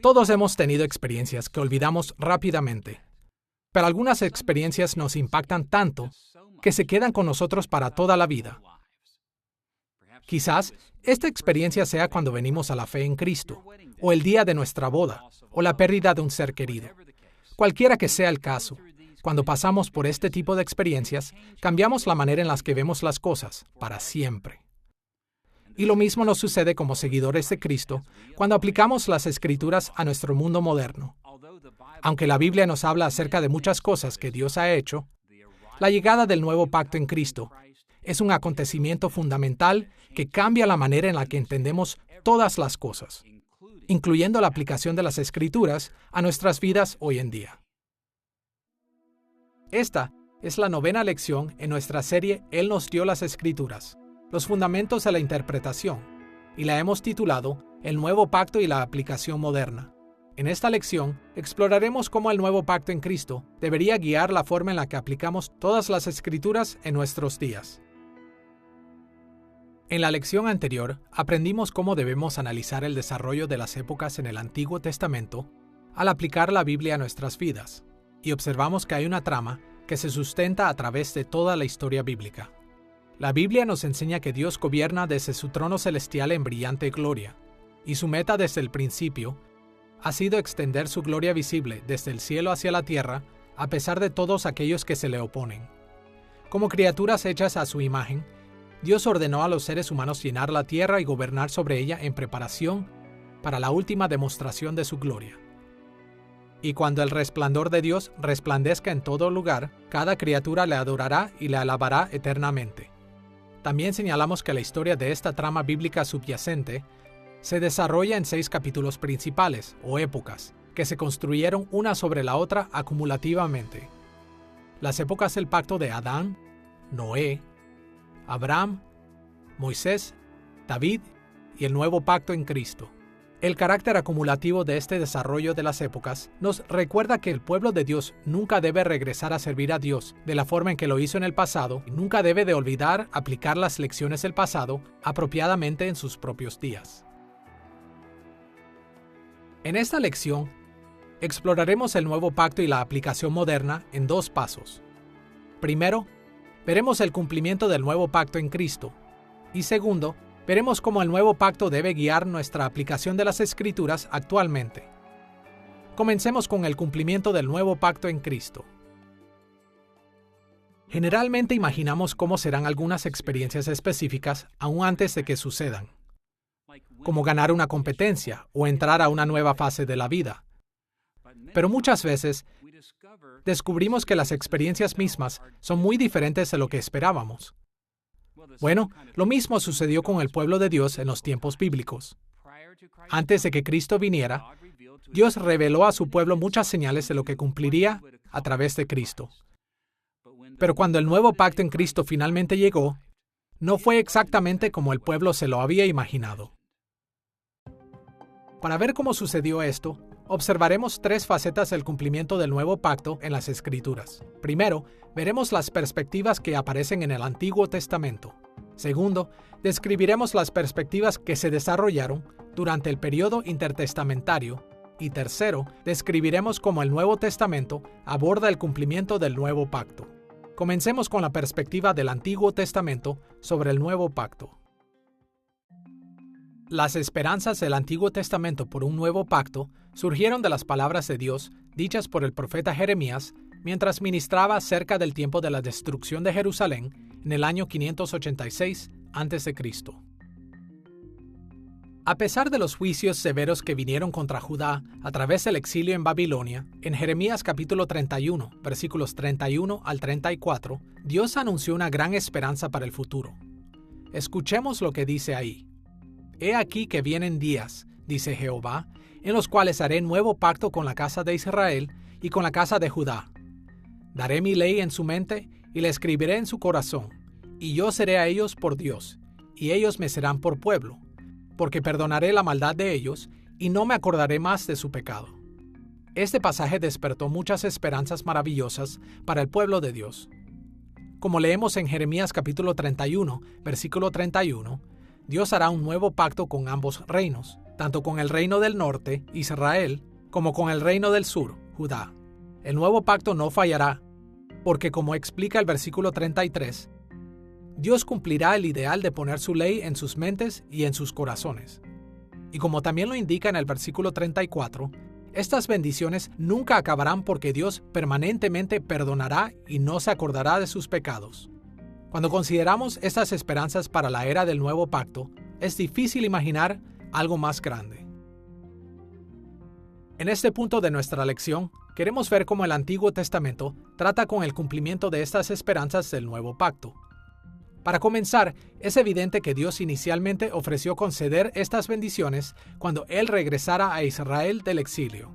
Todos hemos tenido experiencias que olvidamos rápidamente, pero algunas experiencias nos impactan tanto que se quedan con nosotros para toda la vida. Quizás esta experiencia sea cuando venimos a la fe en Cristo, o el día de nuestra boda, o la pérdida de un ser querido. Cualquiera que sea el caso, cuando pasamos por este tipo de experiencias, cambiamos la manera en la que vemos las cosas para siempre. Y lo mismo nos sucede como seguidores de Cristo cuando aplicamos las Escrituras a nuestro mundo moderno. Aunque la Biblia nos habla acerca de muchas cosas que Dios ha hecho, la llegada del nuevo pacto en Cristo es un acontecimiento fundamental que cambia la manera en la que entendemos todas las cosas, incluyendo la aplicación de las Escrituras a nuestras vidas hoy en día. Esta es la 9ª lección en nuestra serie Él nos dio las Escrituras, los fundamentos de la interpretación, y la hemos titulado El nuevo pacto y la aplicación moderna. En esta lección exploraremos cómo el nuevo pacto en Cristo debería guiar la forma en la que aplicamos todas las Escrituras en nuestros días. En la lección anterior aprendimos cómo debemos analizar el desarrollo de las épocas en el Antiguo Testamento al aplicar la Biblia a nuestras vidas, y observamos que hay una trama que se sustenta a través de toda la historia bíblica. La Biblia nos enseña que Dios gobierna desde su trono celestial en brillante gloria, y su meta desde el principio ha sido extender su gloria visible desde el cielo hacia la tierra a pesar de todos aquellos que se le oponen. Como criaturas hechas a su imagen, Dios ordenó a los seres humanos llenar la tierra y gobernar sobre ella en preparación para la última demostración de su gloria. Y cuando el resplandor de Dios resplandezca en todo lugar, cada criatura le adorará y le alabará eternamente. También señalamos que la historia de esta trama bíblica subyacente se desarrolla en 6 capítulos principales, o épocas, que se construyeron una sobre la otra acumulativamente. Las épocas del pacto de Adán, Noé, Abraham, Moisés, David y el nuevo pacto en Cristo. El carácter acumulativo de este desarrollo de las épocas nos recuerda que el pueblo de Dios nunca debe regresar a servir a Dios de la forma en que lo hizo en el pasado y nunca debe de olvidar aplicar las lecciones del pasado apropiadamente en sus propios días. En esta lección, exploraremos el nuevo pacto y la aplicación moderna en 2 pasos. Primero, veremos el cumplimiento del nuevo pacto en Cristo. Y segundo, veremos cómo el nuevo pacto debe guiar nuestra aplicación de las Escrituras actualmente. Comencemos con el cumplimiento del nuevo pacto en Cristo. Generalmente imaginamos cómo serán algunas experiencias específicas aún antes de que sucedan, como ganar una competencia o entrar a una nueva fase de la vida. Pero muchas veces descubrimos que las experiencias mismas son muy diferentes de lo que esperábamos. Bueno, lo mismo sucedió con el pueblo de Dios en los tiempos bíblicos. Antes de que Cristo viniera, Dios reveló a su pueblo muchas señales de lo que cumpliría a través de Cristo. Pero cuando el nuevo pacto en Cristo finalmente llegó, no fue exactamente como el pueblo se lo había imaginado. Para ver cómo sucedió esto, observaremos 3 facetas del cumplimiento del nuevo pacto en las Escrituras. Primero, veremos las perspectivas que aparecen en el Antiguo Testamento. Segundo, describiremos las perspectivas que se desarrollaron durante el periodo intertestamentario. Y tercero, describiremos cómo el Nuevo Testamento aborda el cumplimiento del nuevo pacto. Comencemos con la perspectiva del Antiguo Testamento sobre el nuevo pacto. Las esperanzas del Antiguo Testamento por un nuevo pacto surgieron de las palabras de Dios dichas por el profeta Jeremías mientras ministraba cerca del tiempo de la destrucción de Jerusalén en el año 586 a.C. A pesar de los juicios severos que vinieron contra Judá a través del exilio en Babilonia, en Jeremías capítulo 31, versículos 31 al 34, Dios anunció una gran esperanza para el futuro. Escuchemos lo que dice ahí. He aquí que vienen días, dice Jehová, en los cuales haré nuevo pacto con la casa de Israel y con la casa de Judá. Daré mi ley en su mente y la escribiré en su corazón, y yo seré a ellos por Dios, y ellos me serán por pueblo, porque perdonaré la maldad de ellos y no me acordaré más de su pecado. Este pasaje despertó muchas esperanzas maravillosas para el pueblo de Dios. Como leemos en Jeremías capítulo 31, versículo 31, Dios hará un nuevo pacto con ambos reinos, tanto con el reino del norte, Israel, como con el reino del sur, Judá. El nuevo pacto no fallará, porque como explica el versículo 33, Dios cumplirá el ideal de poner su ley en sus mentes y en sus corazones. Y como también lo indica en el versículo 34, estas bendiciones nunca acabarán porque Dios permanentemente perdonará y no se acordará de sus pecados. Cuando consideramos estas esperanzas para la era del nuevo pacto, es difícil imaginar algo más grande. En este punto de nuestra lección, queremos ver cómo el Antiguo Testamento trata con el cumplimiento de estas esperanzas del nuevo pacto. Para comenzar, es evidente que Dios inicialmente ofreció conceder estas bendiciones cuando Él regresara a Israel del exilio.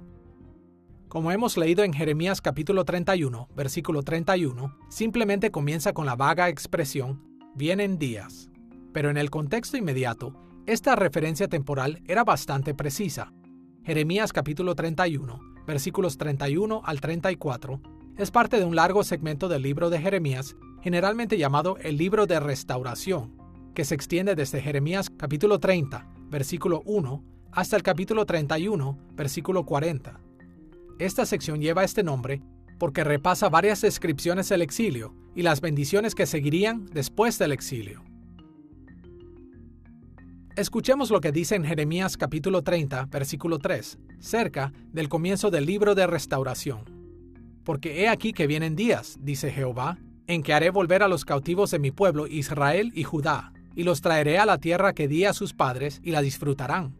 Como hemos leído en Jeremías capítulo 31, versículo 31, simplemente comienza con la vaga expresión, vienen días. Pero en el contexto inmediato, esta referencia temporal era bastante precisa. Jeremías capítulo 31, versículos 31 al 34, es parte de un largo segmento del libro de Jeremías, generalmente llamado el libro de restauración, que se extiende desde Jeremías capítulo 30, versículo 1, hasta el capítulo 31, versículo 40. Esta sección lleva este nombre porque repasa varias descripciones del exilio y las bendiciones que seguirían después del exilio. Escuchemos lo que dice en Jeremías capítulo 30, versículo 3, cerca del comienzo del libro de restauración. Porque he aquí que vienen días, dice Jehová, en que haré volver a los cautivos de mi pueblo Israel y Judá, y los traeré a la tierra que di a sus padres, y la disfrutarán.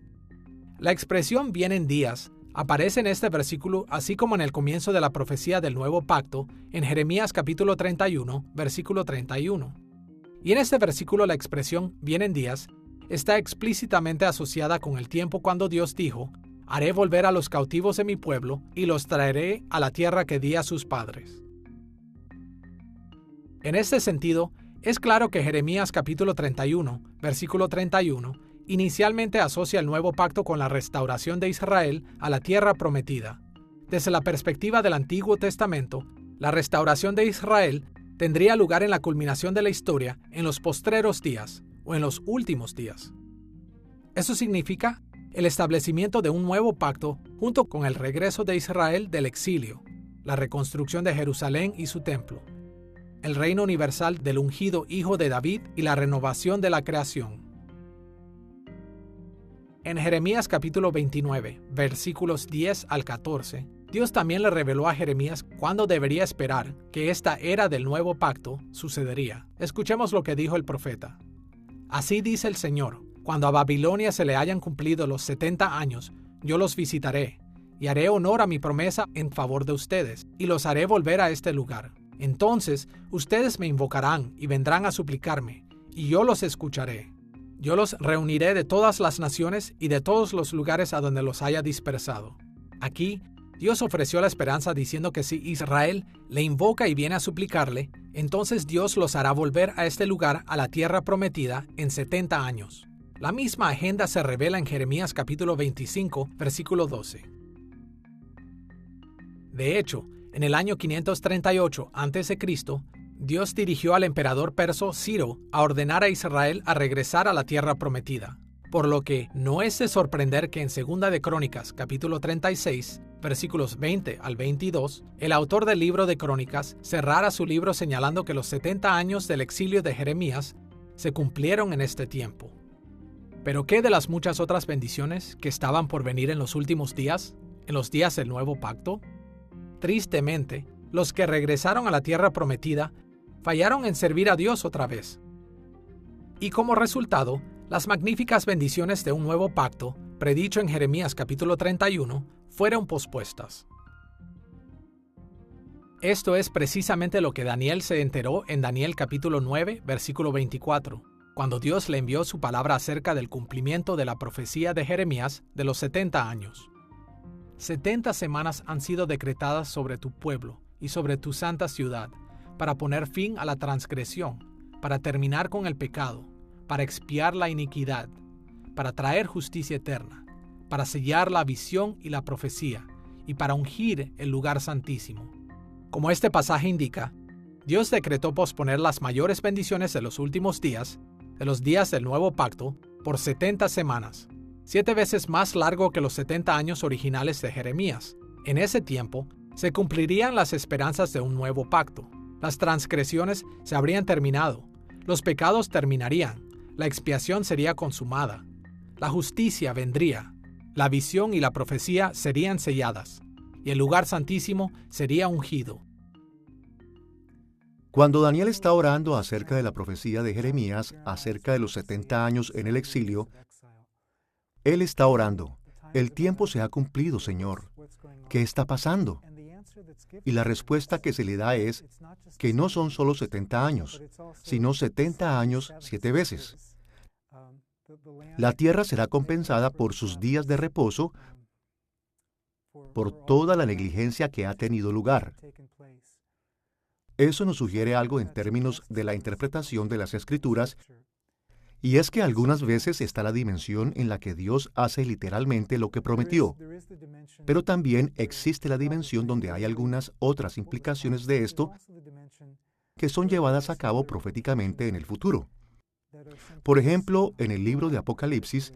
La expresión vienen días aparece en este versículo así como en el comienzo de la profecía del nuevo pacto, en Jeremías capítulo 31, versículo 31. Y en este versículo la expresión vienen días está explícitamente asociada con el tiempo cuando Dios dijo, haré volver a los cautivos de mi pueblo y los traeré a la tierra que di a sus padres. En este sentido, es claro que Jeremías capítulo 31, versículo 31, inicialmente asocia el nuevo pacto con la restauración de Israel a la tierra prometida. Desde la perspectiva del Antiguo Testamento, la restauración de Israel tendría lugar en la culminación de la historia en los postreros días o en los últimos días. Eso significa el establecimiento de un nuevo pacto junto con el regreso de Israel del exilio, la reconstrucción de Jerusalén y su templo, el reino universal del ungido Hijo de David y la renovación de la creación. En Jeremías capítulo 29, versículos 10 al 14, Dios también le reveló a Jeremías cuándo debería esperar que esta era del nuevo pacto sucedería. Escuchemos lo que dijo el profeta. Así dice el Señor, cuando a Babilonia se le hayan cumplido los 70 años, yo los visitaré, y haré honor a mi promesa en favor de ustedes, y los haré volver a este lugar. Entonces ustedes me invocarán y vendrán a suplicarme, y yo los escucharé. Yo los reuniré de todas las naciones y de todos los lugares a donde los haya dispersado. Aquí, Dios ofreció la esperanza diciendo que si Israel le invoca y viene a suplicarle, entonces Dios los hará volver a este lugar, a la tierra prometida, en 70 años. La misma agenda se revela en Jeremías capítulo 25, versículo 12. De hecho, en el año 538 a.C., Dios dirigió al emperador perso Ciro a ordenar a Israel a regresar a la tierra prometida, por lo que no es de sorprender que en 2 de Crónicas, capítulo 36, versículos 20 al 22, el autor del libro de Crónicas cerrara su libro señalando que los 70 años del exilio de Jeremías se cumplieron en este tiempo. ¿Pero qué de las muchas otras bendiciones que estaban por venir en los últimos días, en los días del nuevo pacto? Tristemente, los que regresaron a la tierra prometida fallaron en servir a Dios otra vez. Y como resultado, las magníficas bendiciones de un nuevo pacto, predicho en Jeremías capítulo 31, fueron pospuestas. Esto es precisamente lo que Daniel se enteró en Daniel capítulo 9, versículo 24, cuando Dios le envió su palabra acerca del cumplimiento de la profecía de Jeremías de los 70 años. 70 semanas han sido decretadas sobre tu pueblo y sobre tu santa ciudad, para poner fin a la transgresión, para terminar con el pecado, para expiar la iniquidad, para traer justicia eterna, para sellar la visión y la profecía, y para ungir el lugar santísimo. Como este pasaje indica, Dios decretó posponer las mayores bendiciones de los últimos días, de los días del nuevo pacto, por 70 semanas, 7 veces más largo que los 70 años originales de Jeremías. En ese tiempo, se cumplirían las esperanzas de un nuevo pacto. Las transgresiones se habrían terminado, los pecados terminarían, la expiación sería consumada, la justicia vendría, la visión y la profecía serían selladas, y el lugar santísimo sería ungido. Cuando Daniel está orando acerca de la profecía de Jeremías, acerca de los 70 años en el exilio, él está orando: el tiempo se ha cumplido, Señor. ¿Qué está pasando? Y la respuesta que se le da es que no son solo 70 años, sino 70 años 7 veces. La tierra será compensada por sus días de reposo, por toda la negligencia que ha tenido lugar. Eso nos sugiere algo en términos de la interpretación de las Escrituras, y es que algunas veces está la dimensión en la que Dios hace literalmente lo que prometió, pero también existe la dimensión donde hay algunas otras implicaciones de esto que son llevadas a cabo proféticamente en el futuro. Por ejemplo, en el libro de Apocalipsis,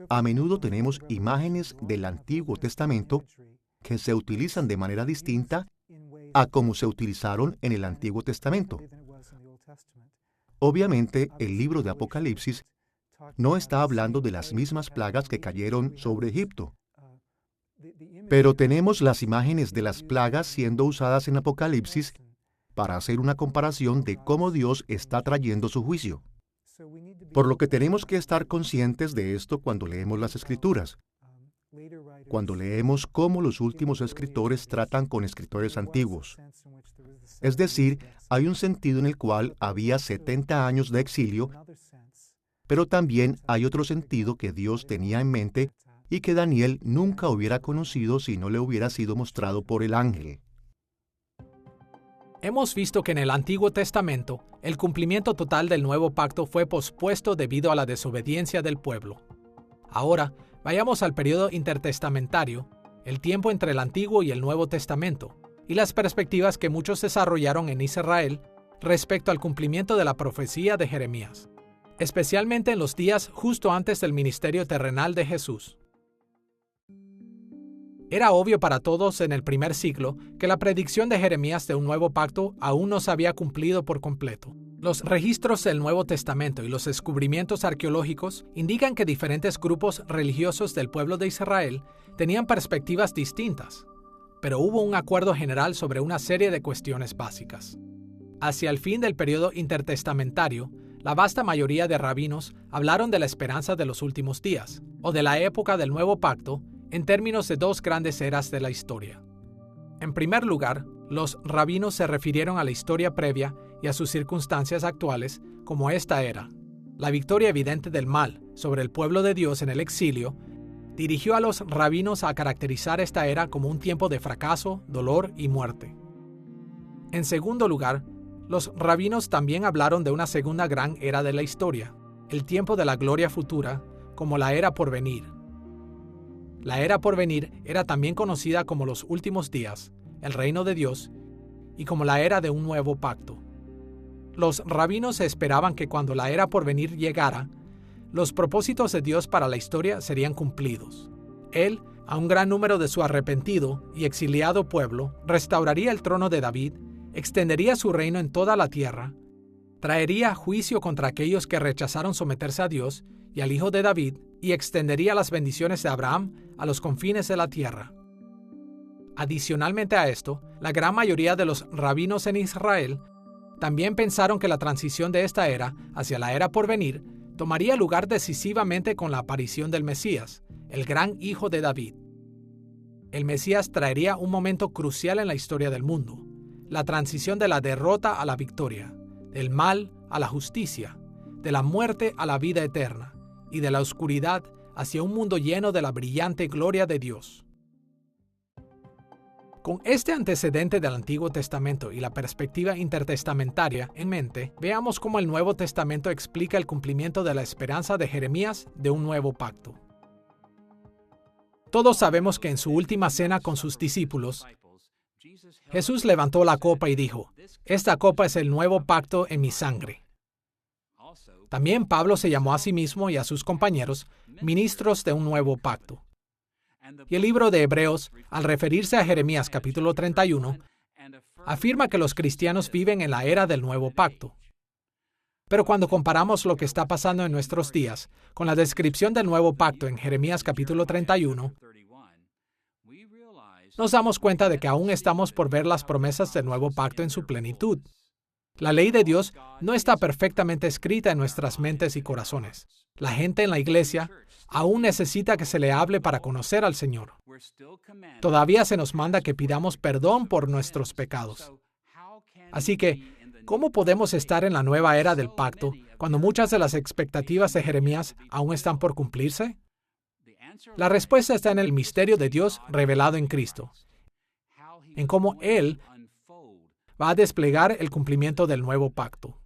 a menudo tenemos imágenes del Antiguo Testamento que se utilizan de manera distinta a como se utilizaron en el Antiguo Testamento. Obviamente, el libro de Apocalipsis no está hablando de las mismas plagas que cayeron sobre Egipto. Pero tenemos las imágenes de las plagas siendo usadas en Apocalipsis para hacer una comparación de cómo Dios está trayendo su juicio. Por lo que tenemos que estar conscientes de esto cuando leemos las Escrituras. Cuando leemos cómo los últimos escritores tratan con escritores antiguos. Es decir, hay un sentido en el cual había 70 años de exilio, pero también hay otro sentido que Dios tenía en mente y que Daniel nunca hubiera conocido si no le hubiera sido mostrado por el ángel. Hemos visto que en el Antiguo Testamento, el cumplimiento total del nuevo pacto fue pospuesto debido a la desobediencia del pueblo. Ahora, vayamos al periodo intertestamentario, el tiempo entre el Antiguo y el Nuevo Testamento, y las perspectivas que muchos desarrollaron en Israel respecto al cumplimiento de la profecía de Jeremías, especialmente en los días justo antes del ministerio terrenal de Jesús. Era obvio para todos en el primer siglo que la predicción de Jeremías de un nuevo pacto aún no se había cumplido por completo. Los registros del Nuevo Testamento y los descubrimientos arqueológicos indican que diferentes grupos religiosos del pueblo de Israel tenían perspectivas distintas, pero hubo un acuerdo general sobre una serie de cuestiones básicas. Hacia el fin del periodo intertestamentario, la vasta mayoría de rabinos hablaron de la esperanza de los últimos días, o de la época del nuevo pacto, en términos de dos grandes eras de la historia. En primer lugar, los rabinos se refirieron a la historia previa y a sus circunstancias actuales como esta era. La victoria evidente del mal sobre el pueblo de Dios en el exilio dirigió a los rabinos a caracterizar esta era como un tiempo de fracaso, dolor y muerte. En segundo lugar, los rabinos también hablaron de una segunda gran era de la historia, el tiempo de la gloria futura, como la era por venir. La era por venir era también conocida como los últimos días, el reino de Dios, y como la era de un nuevo pacto. Los rabinos esperaban que cuando la era por venir llegara, los propósitos de Dios para la historia serían cumplidos. Él, a un gran número de su arrepentido y exiliado pueblo, restauraría el trono de David, extendería su reino en toda la tierra, traería juicio contra aquellos que rechazaron someterse a Dios y al Hijo de David, y extendería las bendiciones de Abraham a los confines de la tierra. Adicionalmente a esto, la gran mayoría de los rabinos en Israel también pensaron que la transición de esta era hacia la era por venir tomaría lugar decisivamente con la aparición del Mesías, el gran hijo de David. El Mesías traería un momento crucial en la historia del mundo, la transición de la derrota a la victoria, del mal a la justicia, de la muerte a la vida eterna, y de la oscuridad hacia un mundo lleno de la brillante gloria de Dios. Con este antecedente del Antiguo Testamento y la perspectiva intertestamentaria en mente, veamos cómo el Nuevo Testamento explica el cumplimiento de la esperanza de Jeremías de un nuevo pacto. Todos sabemos que en su última cena con sus discípulos, Jesús levantó la copa y dijo: "Esta copa es el nuevo pacto en mi sangre". También Pablo se llamó a sí mismo y a sus compañeros ministros de un nuevo pacto. Y el libro de Hebreos, al referirse a Jeremías capítulo 31, afirma que los cristianos viven en la era del nuevo pacto. Pero cuando comparamos lo que está pasando en nuestros días con la descripción del nuevo pacto en Jeremías capítulo 31, nos damos cuenta de que aún estamos por ver las promesas del nuevo pacto en su plenitud. La ley de Dios no está perfectamente escrita en nuestras mentes y corazones. La gente en la iglesia aún necesita que se le hable para conocer al Señor. Todavía se nos manda que pidamos perdón por nuestros pecados. Así que, ¿cómo podemos estar en la nueva era del pacto cuando muchas de las expectativas de Jeremías aún están por cumplirse? La respuesta está en el misterio de Dios revelado en Cristo, en cómo Él va a desplegar el cumplimiento del nuevo pacto.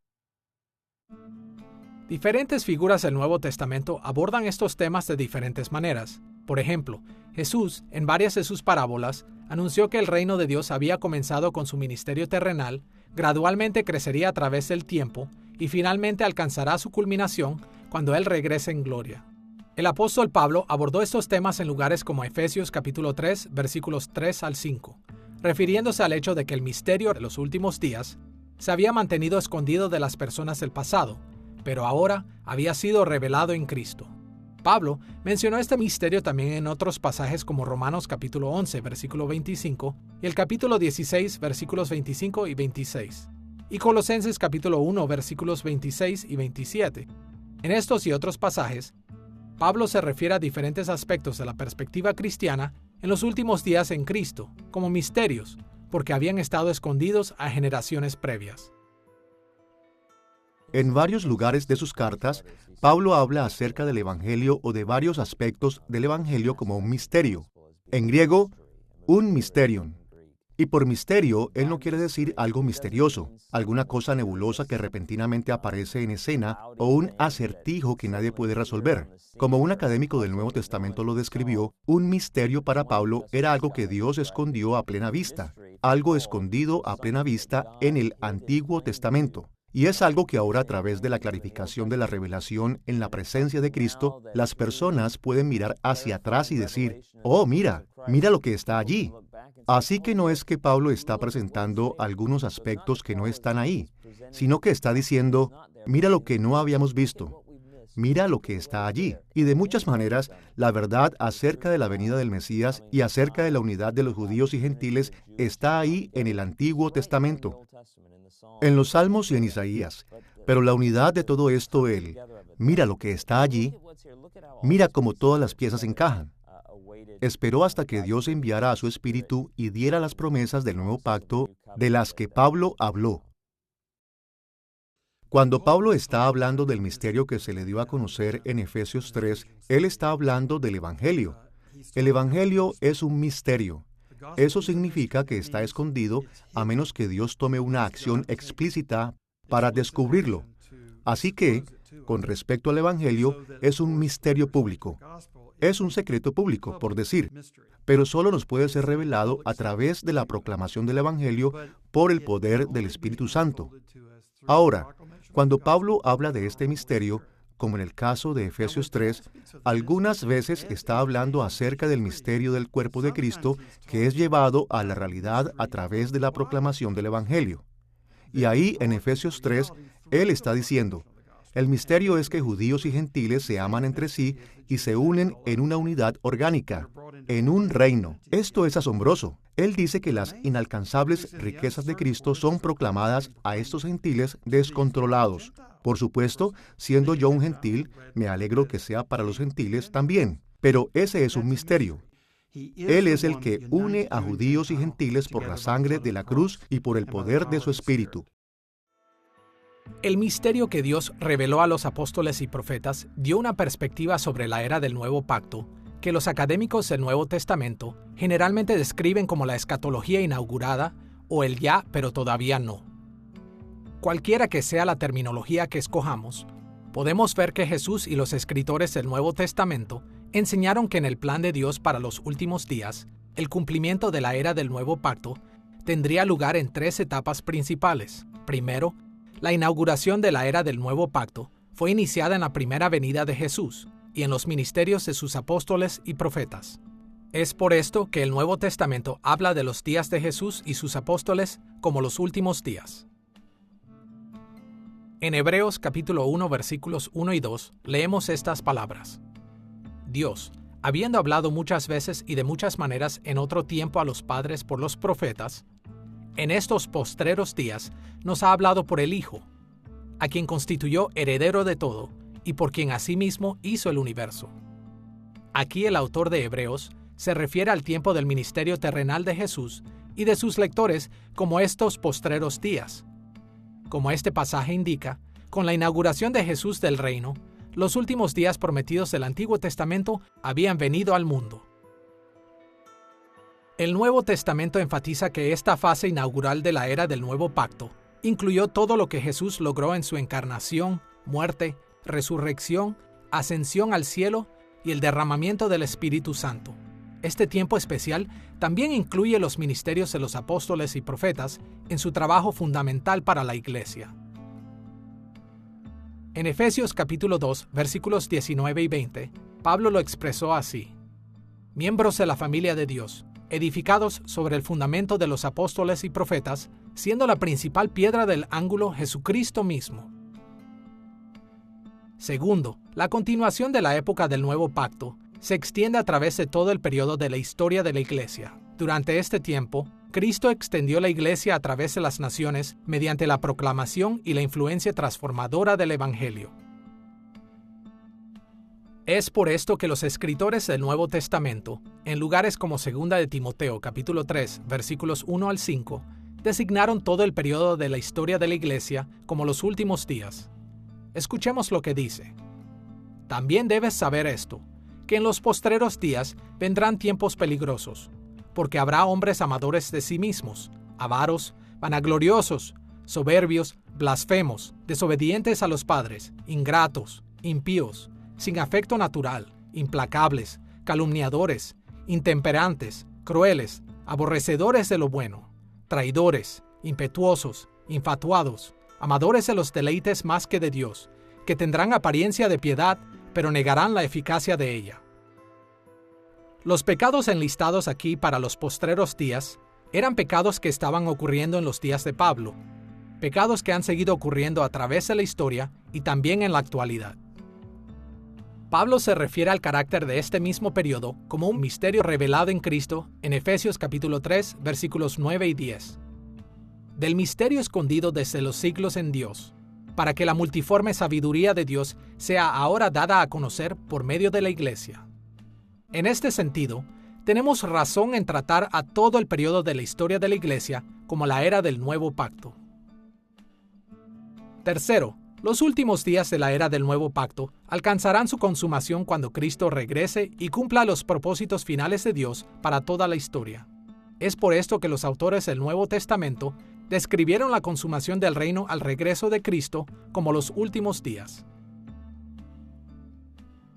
Diferentes figuras del Nuevo Testamento abordan estos temas de diferentes maneras. Por ejemplo, Jesús, en varias de sus parábolas, anunció que el reino de Dios había comenzado con su ministerio terrenal, gradualmente crecería a través del tiempo y finalmente alcanzará su culminación cuando Él regrese en gloria. El apóstol Pablo abordó estos temas en lugares como Efesios capítulo 3, versículos 3 al 5, refiriéndose al hecho de que el misterio de los últimos días se había mantenido escondido de las personas del pasado, pero ahora había sido revelado en Cristo. Pablo mencionó este misterio también en otros pasajes como Romanos capítulo 11, versículo 25, y el capítulo 16, versículos 25 y 26, y Colosenses capítulo 1, versículos 26 y 27. En estos y otros pasajes, Pablo se refiere a diferentes aspectos de la perspectiva cristiana en los últimos días en Cristo, como misterios, porque habían estado escondidos a generaciones previas. En varios lugares de sus cartas, Pablo habla acerca del Evangelio o de varios aspectos del Evangelio como un misterio. En griego, un mysterion. Y por misterio, él no quiere decir algo misterioso, alguna cosa nebulosa que repentinamente aparece en escena o un acertijo que nadie puede resolver. Como un académico del Nuevo Testamento lo describió, un misterio para Pablo era algo que Dios escondió a plena vista, algo escondido a plena vista en el Antiguo Testamento. Y es algo que ahora, a través de la clarificación de la revelación en la presencia de Cristo, las personas pueden mirar hacia atrás y decir, «Oh, mira lo que está allí». Así que no es que Pablo está presentando algunos aspectos que no están ahí, sino que está diciendo, «Mira lo que no habíamos visto. Mira lo que está allí». Y de muchas maneras, la verdad acerca de la venida del Mesías y acerca de la unidad de los judíos y gentiles está ahí en el Antiguo Testamento, en los Salmos y en Isaías. Pero la unidad de todo esto, mira lo que está allí, mira cómo todas las piezas encajan. Esperó hasta que Dios enviara a su Espíritu y diera las promesas del nuevo pacto de las que Pablo habló. Cuando Pablo está hablando del misterio que se le dio a conocer en Efesios 3, él está hablando del Evangelio. El Evangelio es un misterio. Eso significa que está escondido a menos que Dios tome una acción explícita para descubrirlo. Así que, con respecto al Evangelio, es un misterio público. Es un secreto público, por decir, pero solo nos puede ser revelado a través de la proclamación del Evangelio por el poder del Espíritu Santo. Ahora, cuando Pablo habla de este misterio, como en el caso de Efesios 3, algunas veces está hablando acerca del misterio del cuerpo de Cristo que es llevado a la realidad a través de la proclamación del Evangelio. Y ahí, en Efesios 3, él está diciendo, el misterio es que judíos y gentiles se aman entre sí y se unen en una unidad orgánica, en un reino. Esto es asombroso. Él dice que las inalcanzables riquezas de Cristo son proclamadas a estos gentiles descontrolados. Por supuesto, siendo yo un gentil, me alegro que sea para los gentiles también. Pero ese es un misterio. Él es el que une a judíos y gentiles por la sangre de la cruz y por el poder de su Espíritu. El misterio que Dios reveló a los apóstoles y profetas dio una perspectiva sobre la era del Nuevo Pacto que los académicos del Nuevo Testamento generalmente describen como la escatología inaugurada o el ya pero todavía no. Cualquiera que sea la terminología que escojamos, podemos ver que Jesús y los escritores del Nuevo Testamento enseñaron que en el plan de Dios para los últimos días, el cumplimiento de la era del Nuevo Pacto tendría lugar en 3 etapas principales. Primero, la inauguración de la era del Nuevo Pacto fue iniciada en la primera venida de Jesús y en los ministerios de sus apóstoles y profetas. Es por esto que el Nuevo Testamento habla de los días de Jesús y sus apóstoles como los últimos días. En Hebreos capítulo 1 versículos 1 y 2 leemos estas palabras. Dios, habiendo hablado muchas veces y de muchas maneras en otro tiempo a los padres por los profetas, en estos postreros días nos ha hablado por el Hijo, a quien constituyó heredero de todo y por quien asimismo hizo el universo. Aquí el autor de Hebreos se refiere al tiempo del ministerio terrenal de Jesús y de sus lectores como estos postreros días. Como este pasaje indica, con la inauguración de Jesús del reino, los últimos días prometidos del Antiguo Testamento habían venido al mundo. El Nuevo Testamento enfatiza que esta fase inaugural de la era del Nuevo Pacto incluyó todo lo que Jesús logró en su encarnación, muerte, resurrección, ascensión al cielo y el derramamiento del Espíritu Santo. Este tiempo especial también incluye los ministerios de los apóstoles y profetas en su trabajo fundamental para la Iglesia. En Efesios capítulo 2, versículos 19 y 20, Pablo lo expresó así: miembros de la familia de Dios, edificados sobre el fundamento de los apóstoles y profetas, siendo la principal piedra del ángulo Jesucristo mismo. Segundo, la continuación de la época del Nuevo Pacto se extiende a través de todo el periodo de la historia de la Iglesia. Durante este tiempo, Cristo extendió la Iglesia a través de las naciones mediante la proclamación y la influencia transformadora del Evangelio. Es por esto que los escritores del Nuevo Testamento, en lugares como 2 de Timoteo capítulo 3, versículos 1 al 5, designaron todo el periodo de la historia de la Iglesia como los últimos días. Escuchemos lo que dice. También debes saber esto, que en los postreros días vendrán tiempos peligrosos, porque habrá hombres amadores de sí mismos, avaros, vanagloriosos, soberbios, blasfemos, desobedientes a los padres, ingratos, impíos, sin afecto natural, implacables, calumniadores, intemperantes, crueles, aborrecedores de lo bueno, traidores, impetuosos, infatuados, amadores de los deleites más que de Dios, que tendrán apariencia de piedad, pero negarán la eficacia de ella. Los pecados enlistados aquí para los postreros días eran pecados que estaban ocurriendo en los días de Pablo, pecados que han seguido ocurriendo a través de la historia y también en la actualidad. Pablo se refiere al carácter de este mismo periodo como un misterio revelado en Cristo en Efesios capítulo 3, versículos 9 y 10. Del misterio escondido desde los siglos en Dios, para que la multiforme sabiduría de Dios sea ahora dada a conocer por medio de la Iglesia. En este sentido, tenemos razón en tratar a todo el periodo de la historia de la Iglesia como la era del Nuevo Pacto. Tercero, los últimos días de la era del Nuevo Pacto alcanzarán su consumación cuando Cristo regrese y cumpla los propósitos finales de Dios para toda la historia. Es por esto que los autores del Nuevo Testamento describieron la consumación del reino al regreso de Cristo como los últimos días.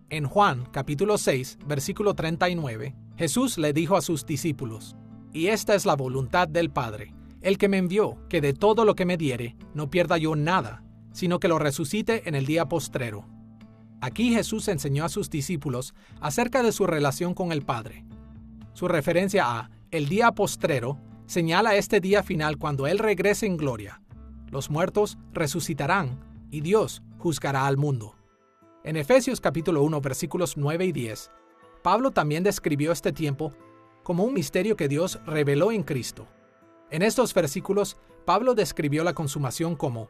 En Juan capítulo 6, versículo 39, Jesús le dijo a sus discípulos: «Y esta es la voluntad del Padre, el que me envió, que de todo lo que me diere no pierda yo nada, sino que lo resucite en el día postrero». Aquí Jesús enseñó a sus discípulos acerca de su relación con el Padre. Su referencia a el día postrero señala este día final cuando Él regrese en gloria. Los muertos resucitarán y Dios juzgará al mundo. En Efesios capítulo 1, versículos 9 y 10, Pablo también describió este tiempo como un misterio que Dios reveló en Cristo. En estos versículos, Pablo describió la consumación como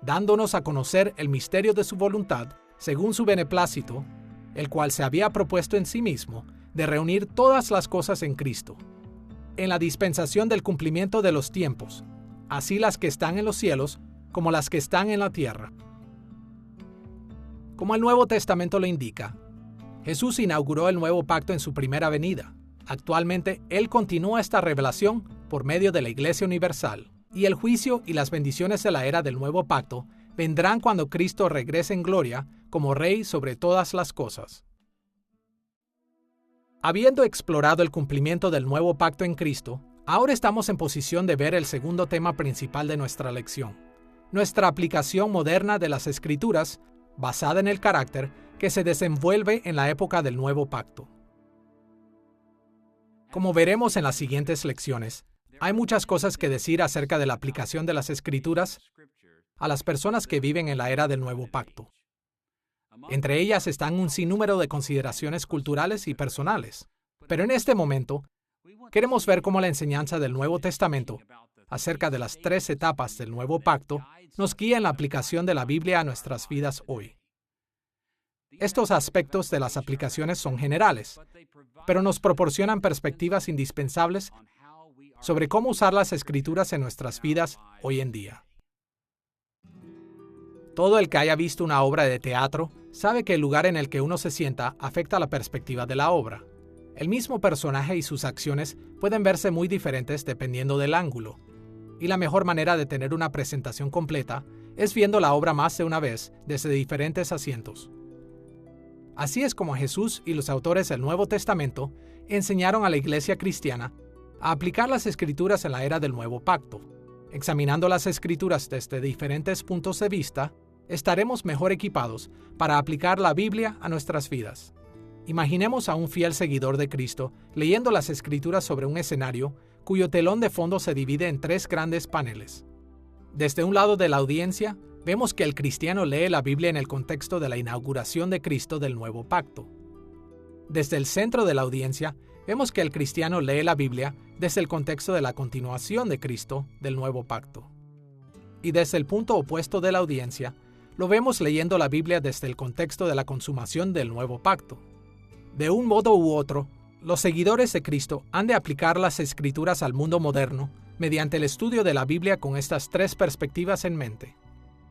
dándonos a conocer el misterio de su voluntad, según su beneplácito, el cual se había propuesto en sí mismo, de reunir todas las cosas en Cristo, en la dispensación del cumplimiento de los tiempos, así las que están en los cielos como las que están en la tierra. Como el Nuevo Testamento lo indica, Jesús inauguró el nuevo pacto en su primera venida. Actualmente, Él continúa esta revelación por medio de la Iglesia Universal, y el juicio y las bendiciones de la era del nuevo pacto vendrán cuando Cristo regrese en gloria como Rey sobre todas las cosas. Habiendo explorado el cumplimiento del nuevo pacto en Cristo, ahora estamos en posición de ver el segundo tema principal de nuestra lección: nuestra aplicación moderna de las Escrituras basada en el carácter que se desenvuelve en la época del Nuevo Pacto. Como veremos en las siguientes lecciones, hay muchas cosas que decir acerca de la aplicación de las Escrituras a las personas que viven en la era del Nuevo Pacto. Entre ellas están un sinnúmero de consideraciones culturales y personales. Pero en este momento, queremos ver cómo la enseñanza del Nuevo Testamento acerca de las 3 etapas del Nuevo Pacto nos guía en la aplicación de la Biblia a nuestras vidas hoy. Estos aspectos de las aplicaciones son generales, pero nos proporcionan perspectivas indispensables sobre cómo usar las Escrituras en nuestras vidas hoy en día. Todo el que haya visto una obra de teatro sabe que el lugar en el que uno se sienta afecta la perspectiva de la obra. El mismo personaje y sus acciones pueden verse muy diferentes dependiendo del ángulo, y la mejor manera de tener una presentación completa es viendo la obra más de una vez desde diferentes asientos. Así es como Jesús y los autores del Nuevo Testamento enseñaron a la iglesia cristiana a aplicar las Escrituras en la era del Nuevo Pacto. Examinando las Escrituras desde diferentes puntos de vista, estaremos mejor equipados para aplicar la Biblia a nuestras vidas. Imaginemos a un fiel seguidor de Cristo leyendo las Escrituras sobre un escenario cuyo telón de fondo se divide en 3 grandes paneles. Desde un lado de la audiencia, vemos que el cristiano lee la Biblia en el contexto de la inauguración de Cristo del Nuevo Pacto. Desde el centro de la audiencia, vemos que el cristiano lee la Biblia desde el contexto de la continuación de Cristo del Nuevo Pacto. Y desde el punto opuesto de la audiencia, lo vemos leyendo la Biblia desde el contexto de la consumación del Nuevo Pacto. De un modo u otro, los seguidores de Cristo han de aplicar las Escrituras al mundo moderno mediante el estudio de la Biblia con estas 3 perspectivas en mente.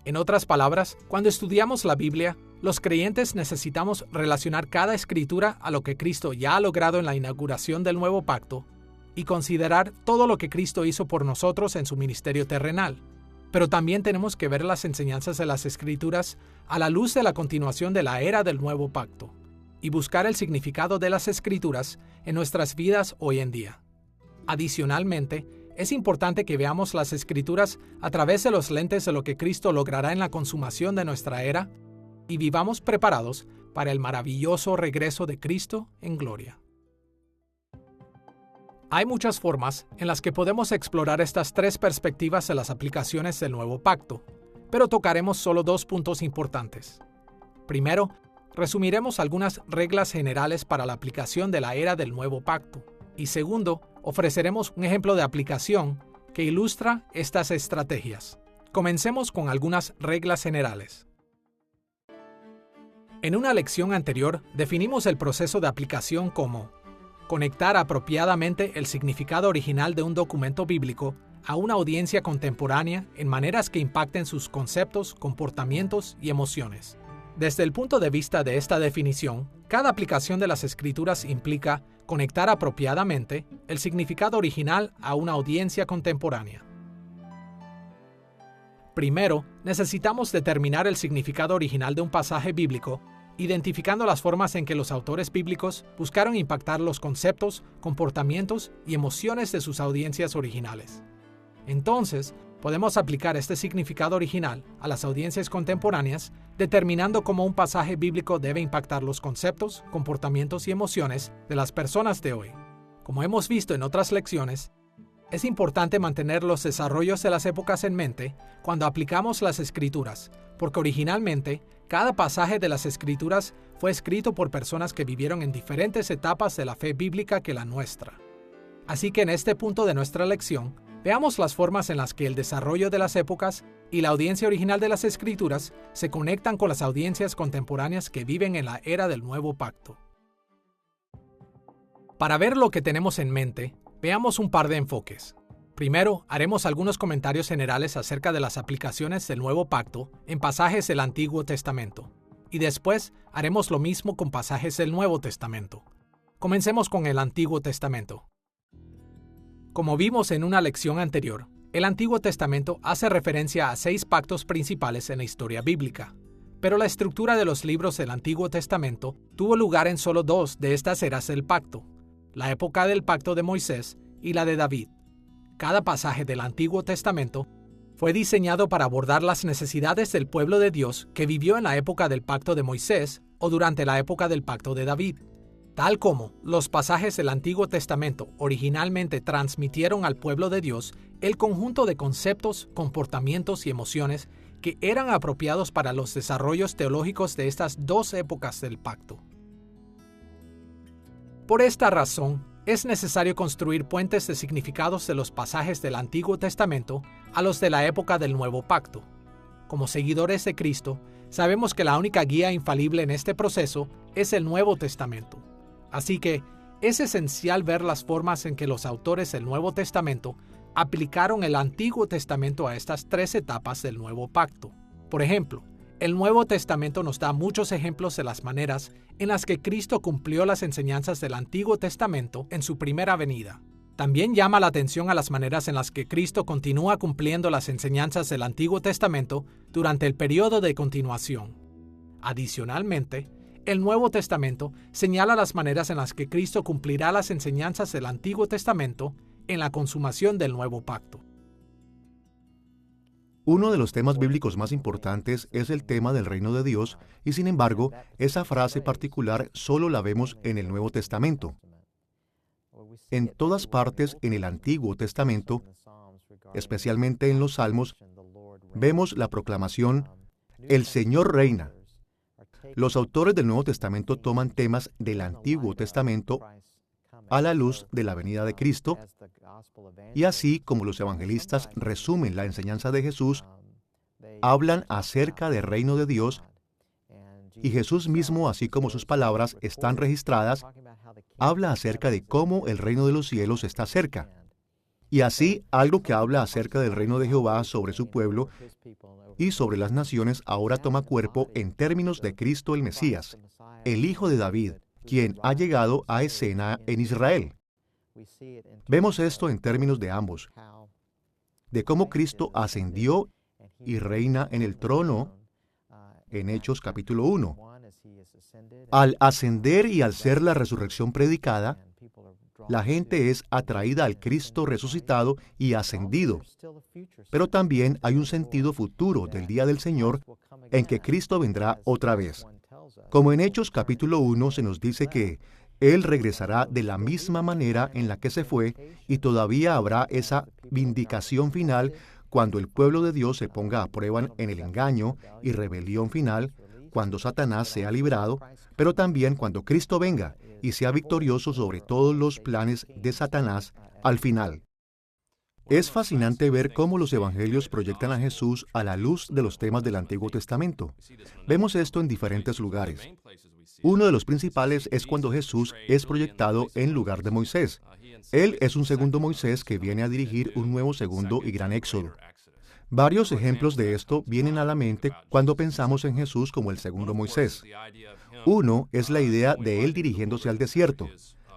En otras palabras, cuando estudiamos la Biblia, los creyentes necesitamos relacionar cada escritura a lo que Cristo ya ha logrado en la inauguración del Nuevo Pacto y considerar todo lo que Cristo hizo por nosotros en su ministerio terrenal. Pero también tenemos que ver las enseñanzas de las Escrituras a la luz de la continuación de la era del Nuevo Pacto y buscar el significado de las Escrituras en nuestras vidas hoy en día. Adicionalmente, es importante que veamos las Escrituras a través de los lentes de lo que Cristo logrará en la consumación de nuestra era y vivamos preparados para el maravilloso regreso de Cristo en gloria. Hay muchas formas en las que podemos explorar estas 3 perspectivas de las aplicaciones del Nuevo Pacto, pero tocaremos solo 2 puntos importantes. Primero, resumiremos algunas reglas generales para la aplicación de la era del Nuevo Pacto. Y segundo, ofreceremos un ejemplo de aplicación que ilustra estas estrategias. Comencemos con algunas reglas generales. En una lección anterior, definimos el proceso de aplicación como conectar apropiadamente el significado original de un documento bíblico a una audiencia contemporánea en maneras que impacten sus conceptos, comportamientos y emociones. Desde el punto de vista de esta definición, cada aplicación de las Escrituras implica conectar apropiadamente el significado original a una audiencia contemporánea. Primero, necesitamos determinar el significado original de un pasaje bíblico, identificando las formas en que los autores bíblicos buscaron impactar los conceptos, comportamientos y emociones de sus audiencias originales. Entonces, podemos aplicar este significado original a las audiencias contemporáneas, determinando cómo un pasaje bíblico debe impactar los conceptos, comportamientos y emociones de las personas de hoy. Como hemos visto en otras lecciones, es importante mantener los desarrollos de las épocas en mente cuando aplicamos las Escrituras, porque originalmente cada pasaje de las Escrituras fue escrito por personas que vivieron en diferentes etapas de la fe bíblica que la nuestra. Así que en este punto de nuestra lección, veamos las formas en las que el desarrollo de las épocas y la audiencia original de las Escrituras se conectan con las audiencias contemporáneas que viven en la era del Nuevo Pacto. Para ver lo que tenemos en mente, veamos un par de enfoques. Primero, haremos algunos comentarios generales acerca de las aplicaciones del Nuevo Pacto en pasajes del Antiguo Testamento, y después haremos lo mismo con pasajes del Nuevo Testamento. Comencemos con el Antiguo Testamento. Como vimos en una lección anterior, el Antiguo Testamento hace referencia a 6 pactos principales en la historia bíblica, pero la estructura de los libros del Antiguo Testamento tuvo lugar en solo 2 de estas eras del pacto, la época del pacto de Moisés y la de David. Cada pasaje del Antiguo Testamento Fue diseñado para abordar las necesidades del pueblo de Dios que vivió en la época del pacto de Moisés o durante la época del pacto de David. Tal como los pasajes del Antiguo Testamento originalmente transmitieron al pueblo de Dios el conjunto de conceptos, comportamientos y emociones que eran apropiados para los desarrollos teológicos de estas dos épocas del pacto. Por esta razón, es necesario construir puentes de significados de los pasajes del Antiguo Testamento a los de la época del Nuevo Pacto. Como seguidores de Cristo, sabemos que la única guía infalible en este proceso es el Nuevo Testamento. Así que es esencial ver las formas en que los autores del Nuevo Testamento aplicaron el Antiguo Testamento a estas tres etapas del Nuevo Pacto. Por ejemplo, el Nuevo Testamento nos da muchos ejemplos de las maneras en las que Cristo cumplió las enseñanzas del Antiguo Testamento en su primera venida. También llama la atención a las maneras en las que Cristo continúa cumpliendo las enseñanzas del Antiguo Testamento durante el periodo de continuación. Adicionalmente, el Nuevo Testamento señala las maneras en las que Cristo cumplirá las enseñanzas del Antiguo Testamento en la consumación del Nuevo Pacto. Uno de los temas bíblicos más importantes es el tema del reino de Dios, y sin embargo, esa frase particular solo la vemos en el Nuevo Testamento. En todas partes en el Antiguo Testamento, especialmente en los Salmos, vemos la proclamación, "El Señor reina". Los autores del Nuevo Testamento toman temas del Antiguo Testamento a la luz de la venida de Cristo, y así como los evangelistas resumen la enseñanza de Jesús, hablan acerca del reino de Dios, y Jesús mismo, así como sus palabras están registradas, habla acerca de cómo el reino de los cielos está cerca. Y así, algo que habla acerca del reino de Jehová sobre su pueblo y sobre las naciones ahora toma cuerpo en términos de Cristo el Mesías, el Hijo de David, quien ha llegado a escena en Israel. Vemos esto en términos de ambos, de cómo Cristo ascendió y reina en el trono en Hechos capítulo 1. Al ascender y al ser la resurrección predicada, la gente es atraída al Cristo resucitado y ascendido. Pero también hay un sentido futuro del día del Señor en que Cristo vendrá otra vez. Como en Hechos capítulo 1 se nos dice que Él regresará de la misma manera en la que se fue, y todavía habrá esa vindicación final cuando el pueblo de Dios se ponga a prueba en el engaño y rebelión final, cuando Satanás sea librado, pero también cuando Cristo venga y sea victorioso sobre todos los planes de Satanás al final. Es fascinante ver cómo los evangelios proyectan a Jesús a la luz de los temas del Antiguo Testamento. Vemos esto en diferentes lugares. Uno de los principales es cuando Jesús es proyectado en lugar de Moisés. Él es un segundo Moisés que viene a dirigir un nuevo segundo y gran éxodo. Varios ejemplos de esto vienen a la mente cuando pensamos en Jesús como el segundo Moisés. Uno es la idea de él dirigiéndose al desierto,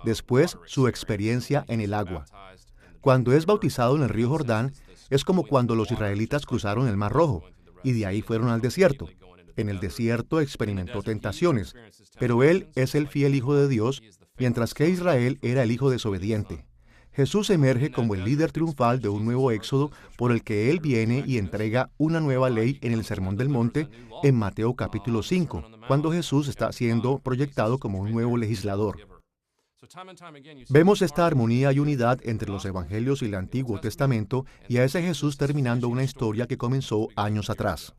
después su experiencia en el agua. Cuando es bautizado en el río Jordán, es como cuando los israelitas cruzaron el Mar Rojo, y de ahí fueron al desierto. En el desierto experimentó tentaciones, pero él es el fiel Hijo de Dios, mientras que Israel era el hijo desobediente. Jesús emerge como el líder triunfal de un nuevo éxodo por el que Él viene y entrega una nueva ley en el Sermón del Monte en Mateo capítulo 5, cuando Jesús está siendo proyectado como un nuevo legislador. Vemos esta armonía y unidad entre los Evangelios y el Antiguo Testamento, y a ese Jesús terminando una historia que comenzó años atrás.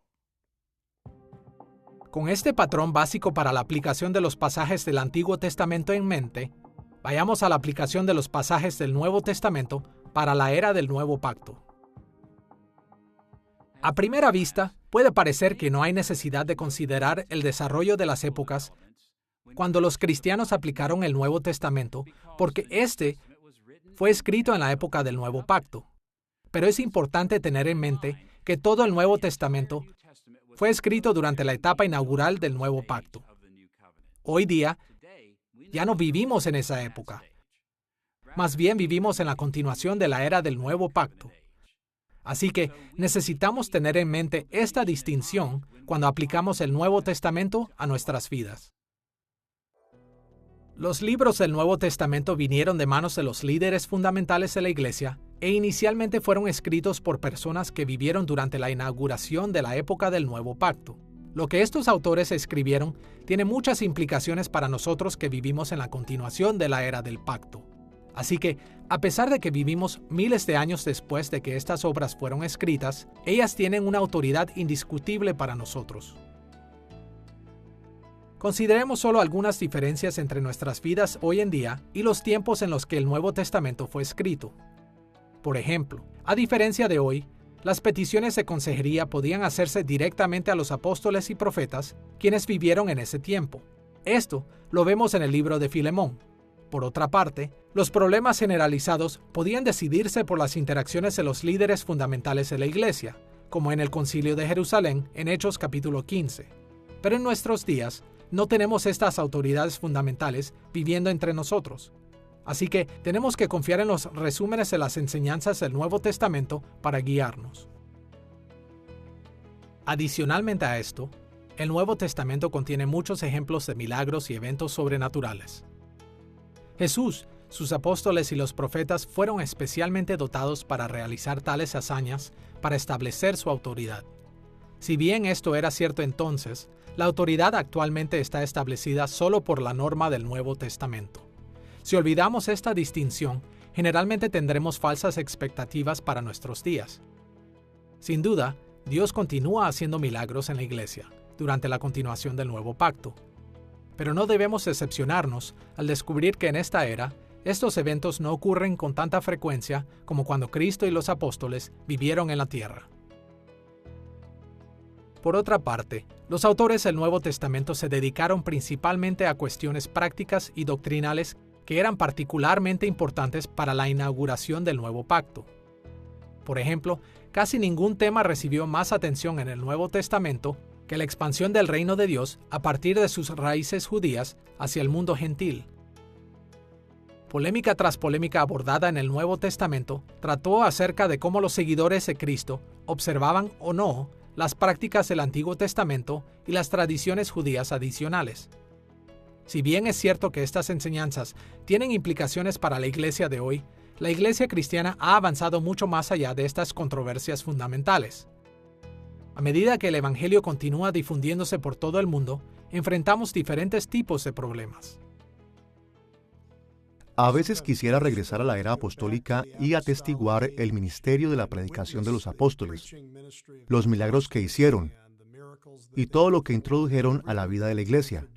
Con este patrón básico para la aplicación de los pasajes del Antiguo Testamento en mente, vayamos a la aplicación de los pasajes del Nuevo Testamento para la era del Nuevo Pacto. A primera vista, puede parecer que no hay necesidad de considerar el desarrollo de las épocas cuando los cristianos aplicaron el Nuevo Testamento, porque este fue escrito en la época del Nuevo Pacto. Pero es importante tener en mente que todo el Nuevo Testamento fue escrito durante la etapa inaugural del Nuevo Pacto. Hoy día, ya no vivimos en esa época. Más bien vivimos en la continuación de la era del Nuevo Pacto. Así que necesitamos tener en mente esta distinción cuando aplicamos el Nuevo Testamento a nuestras vidas. Los libros del Nuevo Testamento vinieron de manos de los líderes fundamentales de la Iglesia e inicialmente fueron escritos por personas que vivieron durante la inauguración de la época del Nuevo Pacto. Lo que estos autores escribieron tiene muchas implicaciones para nosotros que vivimos en la continuación de la era del Pacto. Así que, a pesar de que vivimos miles de años después de que estas obras fueron escritas, ellas tienen una autoridad indiscutible para nosotros. Consideremos solo algunas diferencias entre nuestras vidas hoy en día y los tiempos en los que el Nuevo Testamento fue escrito. Por ejemplo, a diferencia de hoy, las peticiones de consejería podían hacerse directamente a los apóstoles y profetas, quienes vivieron en ese tiempo. Esto lo vemos en el libro de Filemón. Por otra parte, los problemas generalizados podían decidirse por las interacciones de los líderes fundamentales de la Iglesia, como en el Concilio de Jerusalén en Hechos capítulo 15. Pero en nuestros días, no tenemos estas autoridades fundamentales viviendo entre nosotros. Así que tenemos que confiar en los resúmenes de las enseñanzas del Nuevo Testamento para guiarnos. Adicionalmente a esto, el Nuevo Testamento contiene muchos ejemplos de milagros y eventos sobrenaturales. Jesús, sus apóstoles y los profetas fueron especialmente dotados para realizar tales hazañas para establecer su autoridad. Si bien esto era cierto entonces, la autoridad actualmente está establecida solo por la norma del Nuevo Testamento. Si olvidamos esta distinción, generalmente tendremos falsas expectativas para nuestros días. Sin duda, Dios continúa haciendo milagros en la Iglesia durante la continuación del Nuevo Pacto. Pero no debemos decepcionarnos al descubrir que en esta era, estos eventos no ocurren con tanta frecuencia como cuando Cristo y los apóstoles vivieron en la tierra. Por otra parte, los autores del Nuevo Testamento se dedicaron principalmente a cuestiones prácticas y doctrinales que eran particularmente importantes para la inauguración del Nuevo Pacto. Por ejemplo, casi ningún tema recibió más atención en el Nuevo Testamento que la expansión del reino de Dios a partir de sus raíces judías hacia el mundo gentil. Polémica tras polémica abordada en el Nuevo Testamento trató acerca de cómo los seguidores de Cristo observaban o no las prácticas del Antiguo Testamento y las tradiciones judías adicionales. Si bien es cierto que estas enseñanzas tienen implicaciones para la Iglesia de hoy, la Iglesia cristiana ha avanzado mucho más allá de estas controversias fundamentales. A medida que el Evangelio continúa difundiéndose por todo el mundo, enfrentamos diferentes tipos de problemas. A veces quisiera regresar a la era apostólica y atestiguar el ministerio de la predicación de los apóstoles, los milagros que hicieron y todo lo que introdujeron a la vida de la Iglesia.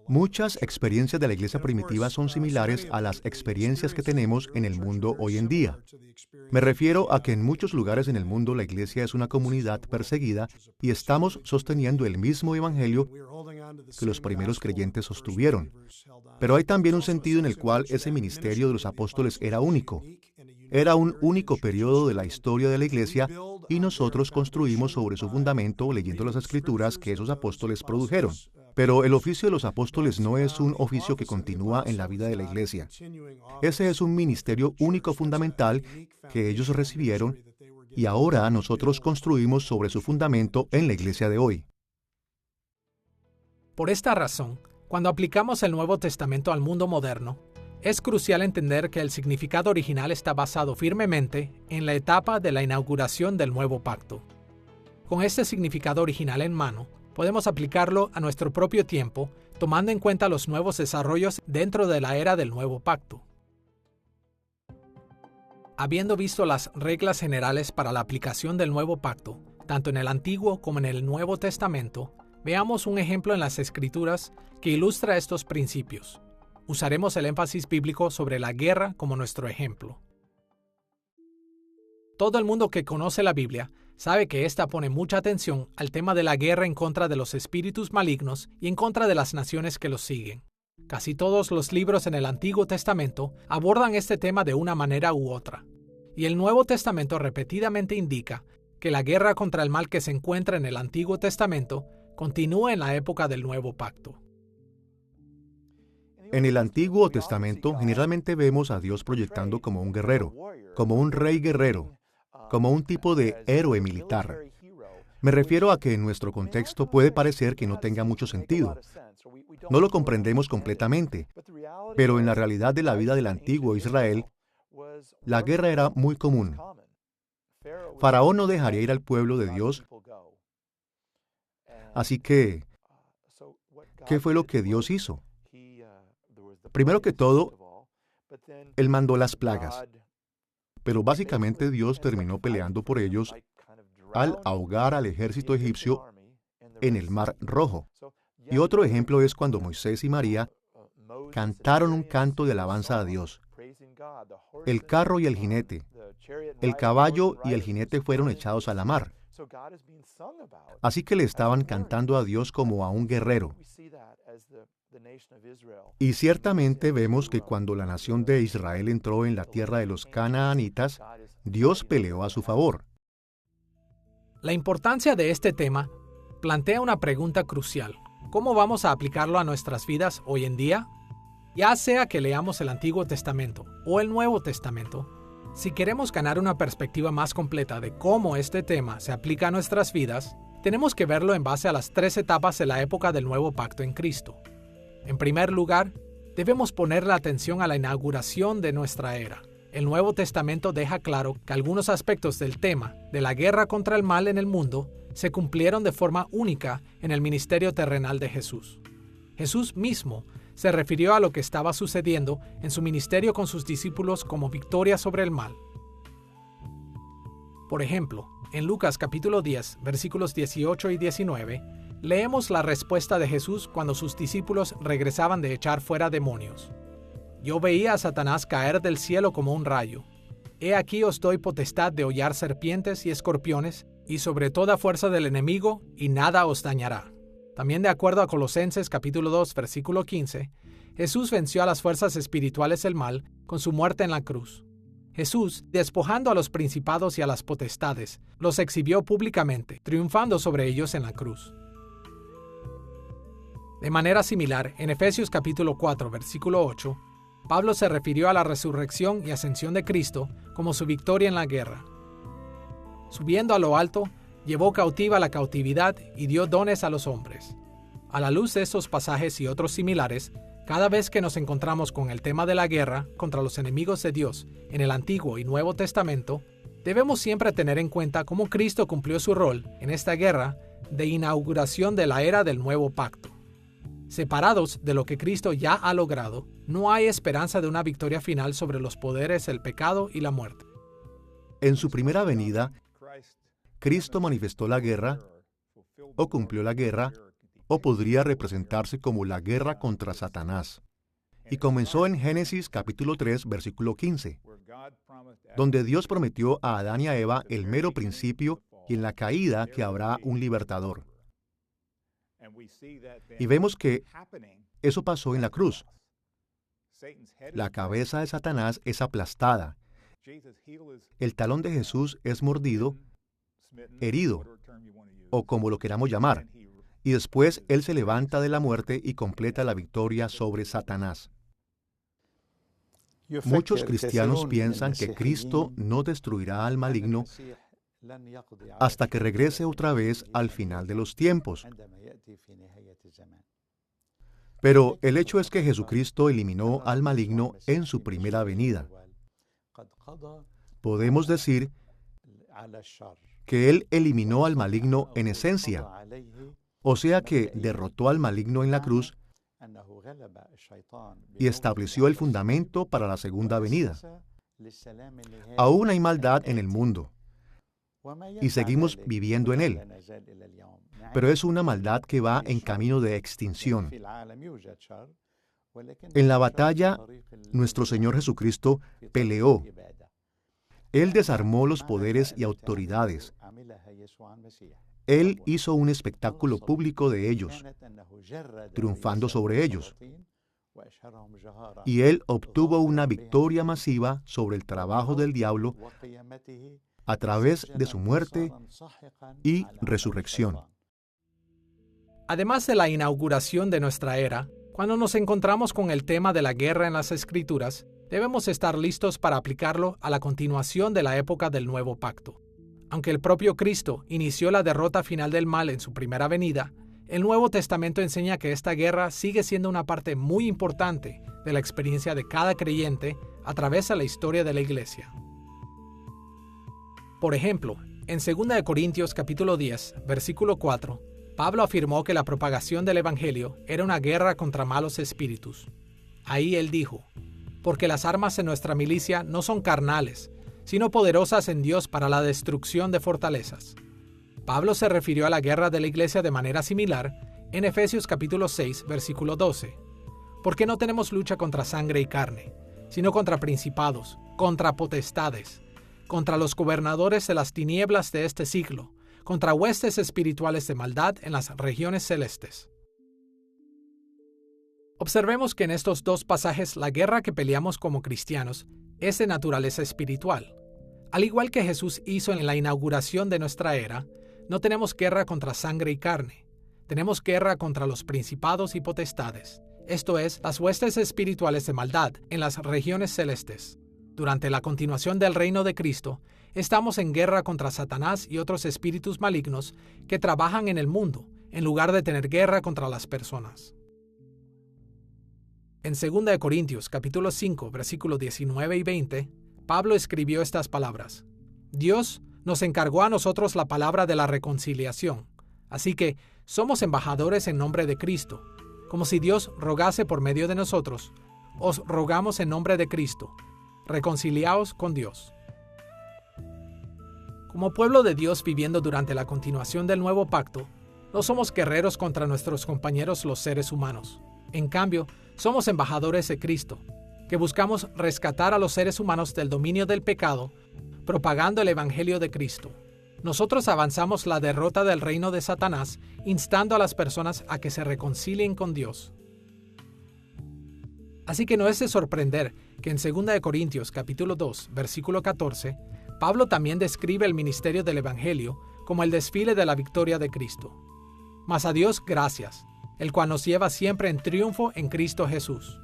Muchas experiencias de la Iglesia primitiva son similares a las experiencias que tenemos en el mundo hoy en día. Me refiero a que en muchos lugares en el mundo la Iglesia es una comunidad perseguida y estamos sosteniendo el mismo Evangelio que los primeros creyentes sostuvieron. Pero hay también un sentido en el cual ese ministerio de los apóstoles era único. Era un único periodo de la historia de la Iglesia y nosotros construimos sobre su fundamento leyendo las Escrituras que esos apóstoles produjeron. Pero el oficio de los apóstoles no es un oficio que continúa en la vida de la Iglesia. Ese es un ministerio único fundamental que ellos recibieron y ahora nosotros construimos sobre su fundamento en la Iglesia de hoy. Por esta razón, cuando aplicamos el Nuevo Testamento al mundo moderno, es crucial entender que el significado original está basado firmemente en la etapa de la inauguración del Nuevo Pacto. Con este significado original en mano, podemos aplicarlo a nuestro propio tiempo, tomando en cuenta los nuevos desarrollos dentro de la era del Nuevo Pacto. Habiendo visto las reglas generales para la aplicación del Nuevo Pacto, tanto en el Antiguo como en el Nuevo Testamento, veamos un ejemplo en las Escrituras que ilustra estos principios. Usaremos el énfasis bíblico sobre la guerra como nuestro ejemplo. Todo el mundo que conoce la Biblia sabe que ésta pone mucha atención al tema de la guerra en contra de los espíritus malignos y en contra de las naciones que los siguen. Casi todos los libros en el Antiguo Testamento abordan este tema de una manera u otra, y el Nuevo Testamento repetidamente indica que la guerra contra el mal que se encuentra en el Antiguo Testamento continúa en la época del Nuevo Pacto. En el Antiguo Testamento generalmente vemos a Dios proyectando como un guerrero, como un rey guerrero, como un tipo de héroe militar. Me refiero a que en nuestro contexto puede parecer que no tenga mucho sentido. No lo comprendemos completamente, pero en la realidad de la vida del antiguo Israel, La guerra era muy común. Faraón no dejaría ir al pueblo de Dios. Así que, ¿qué fue lo que Dios hizo? Primero que todo, Él mandó las plagas. Pero básicamente Dios terminó peleando por ellos al ahogar al ejército egipcio en el Mar Rojo. Y otro ejemplo es cuando Moisés y María cantaron un canto de alabanza a Dios. El carro y el jinete, el caballo y el jinete fueron echados a la mar. Así que le estaban cantando a Dios como a un guerrero. Y ciertamente vemos que cuando la nación de Israel entró en la tierra de los canaanitas, Dios peleó a su favor. La importancia de este tema plantea una pregunta crucial. ¿Cómo vamos a aplicarlo a nuestras vidas hoy en día? Ya sea que leamos el Antiguo Testamento o el Nuevo Testamento, si queremos ganar una perspectiva más completa de cómo este tema se aplica a nuestras vidas, tenemos que verlo en base a las 3 etapas de la época del Nuevo Pacto en Cristo. En primer lugar, debemos poner la atención a la inauguración de nuestra era. El Nuevo Testamento deja claro que algunos aspectos del tema de la guerra contra el mal en el mundo se cumplieron de forma única en el ministerio terrenal de Jesús. Jesús mismo se refirió a lo que estaba sucediendo en su ministerio con sus discípulos como victoria sobre el mal. Por ejemplo, en Lucas capítulo 10, versículos 18 y 19, leemos la respuesta de Jesús cuando sus discípulos regresaban de echar fuera demonios. Yo veía a Satanás caer del cielo como un rayo. He aquí os doy potestad de hollar serpientes y escorpiones, y sobre toda fuerza del enemigo, y nada os dañará. También de acuerdo a Colosenses capítulo 2, versículo 15, Jesús venció a las fuerzas espirituales del mal con su muerte en la cruz. Jesús, despojando a los principados y a las potestades, los exhibió públicamente, triunfando sobre ellos en la cruz. De manera similar, en Efesios capítulo 4, versículo 8, Pablo se refirió a la resurrección y ascensión de Cristo como su victoria en la guerra. Subiendo a lo alto, llevó cautiva la cautividad y dio dones a los hombres. A la luz de estos pasajes y otros similares, cada vez que nos encontramos con el tema de la guerra contra los enemigos de Dios en el Antiguo y Nuevo Testamento, debemos siempre tener en cuenta cómo Cristo cumplió su rol en esta guerra de inauguración de la era del Nuevo Pacto. Separados de lo que Cristo ya ha logrado, no hay esperanza de una victoria final sobre los poderes del pecado y la muerte. En su primera venida, Cristo manifestó la guerra, o cumplió la guerra, o podría representarse como la guerra contra Satanás. Y comenzó en Génesis capítulo 3, versículo 15, donde Dios prometió a Adán y a Eva el mero principio y en la caída que habrá un libertador. Y vemos que eso pasó en la cruz. La cabeza de Satanás es aplastada. El talón de Jesús es mordido, herido, o como lo queramos llamar. Y después Él se levanta de la muerte y completa la victoria sobre Satanás. Muchos cristianos piensan que Cristo no destruirá al maligno hasta que regrese otra vez al final de los tiempos. Pero el hecho es que Jesucristo eliminó al maligno en su primera venida. Podemos decir que Él eliminó al maligno en esencia, o sea que derrotó al maligno en la cruz y estableció el fundamento para la segunda venida. Aún hay maldad en el mundo y seguimos viviendo en él, pero es una maldad que va en camino de extinción. En la batalla, nuestro Señor Jesucristo peleó. Él desarmó los poderes y autoridades. Él hizo un espectáculo público de ellos, triunfando sobre ellos. Y Él obtuvo una victoria masiva sobre el trabajo del diablo a través de su muerte y resurrección. Además de la inauguración de nuestra era, cuando nos encontramos con el tema de la guerra en las Escrituras, debemos estar listos para aplicarlo a la continuación de la época del Nuevo Pacto. Aunque el propio Cristo inició la derrota final del mal en su primera venida, el Nuevo Testamento enseña que esta guerra sigue siendo una parte muy importante de la experiencia de cada creyente a través de la historia de la Iglesia. Por ejemplo, en 2 Corintios capítulo 10, versículo 4, Pablo afirmó que la propagación del Evangelio era una guerra contra malos espíritus. Ahí él dijo: porque las armas de nuestra milicia no son carnales, sino poderosas en Dios para la destrucción de fortalezas. Pablo se refirió a la guerra de la iglesia de manera similar en Efesios capítulo 6, versículo 12. Porque no tenemos lucha contra sangre y carne, sino contra principados, contra potestades, contra los gobernadores de las tinieblas de este siglo, contra huestes espirituales de maldad en las regiones celestes. Observemos que en estos dos pasajes la guerra que peleamos como cristianos es de naturaleza espiritual. Al igual que Jesús hizo en la inauguración de nuestra era, no tenemos guerra contra sangre y carne. Tenemos guerra contra los principados y potestades, esto es, las huestes espirituales de maldad en las regiones celestes. Durante la continuación del reino de Cristo, estamos en guerra contra Satanás y otros espíritus malignos que trabajan en el mundo, en lugar de tener guerra contra las personas. En 2 Corintios capítulo 5, versículos 19 y 20, Pablo escribió estas palabras: Dios nos encargó a nosotros la palabra de la reconciliación, así que somos embajadores en nombre de Cristo. Como si Dios rogase por medio de nosotros, os rogamos en nombre de Cristo, reconciliaos con Dios. Como pueblo de Dios viviendo durante la continuación del nuevo pacto, no somos guerreros contra nuestros compañeros los seres humanos. En cambio, somos embajadores de Cristo, que buscamos rescatar a los seres humanos del dominio del pecado, propagando el Evangelio de Cristo. Nosotros avanzamos la derrota del reino de Satanás, instando a las personas a que se reconcilien con Dios. Así que no es de sorprender que en 2 Corintios capítulo 2, versículo 14, Pablo también describe el ministerio del Evangelio como el desfile de la victoria de Cristo. Mas a Dios gracias, el cual nos lleva siempre en triunfo en Cristo Jesús.